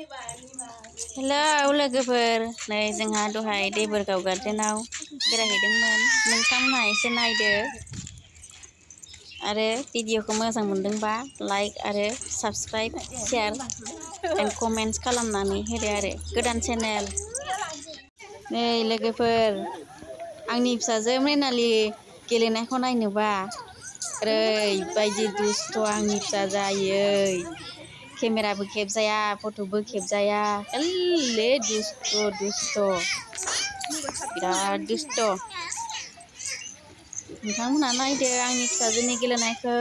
Hello लोगोफोर, नै जोंहा दहाय देबोरगाव गार्डेनाव बेरायहैदोंमोन। नोंथांमोनहा एसे नायदो आरो भिडिअखौ मोजां मोनदोंबा लाइक आरो साबस्क्राइब, शेयार एन्ड कमेन्ट्स खालामनानै होदो आरो गोदान चेनेल। नै लोगोफोर, आंनि फिसाजो मैनालि गेलेनायखौ नायनोबा ओरैबायदि दुस्थ' आंनि फिसाजोआ आयै, केमेराबो खेबजाया, फट'बो खेबजाया, खालि दुस्थ' बिराद दुस्थ'। नोंथांमोनहा नायदो आंनि फिसाजोनि गेलेनायखौ।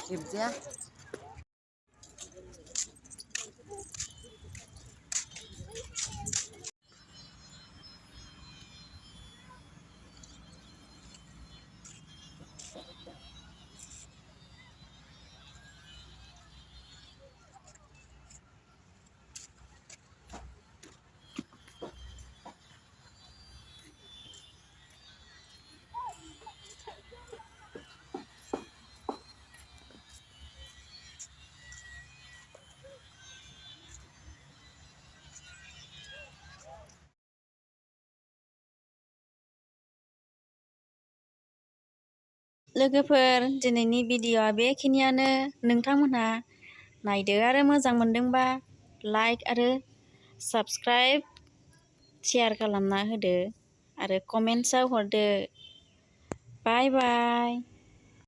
खेबजाया लोगोफोर, दिनैनि भिडिअ'आ बेखिनियानो। नोंथांमोनहा नायदो आरो मोजां मोनदोंबा लाइक आरो साबस्क्राइब, शेयार खालामना होदो आरो कमेन्ट्सआव हरदो। बाय बाय।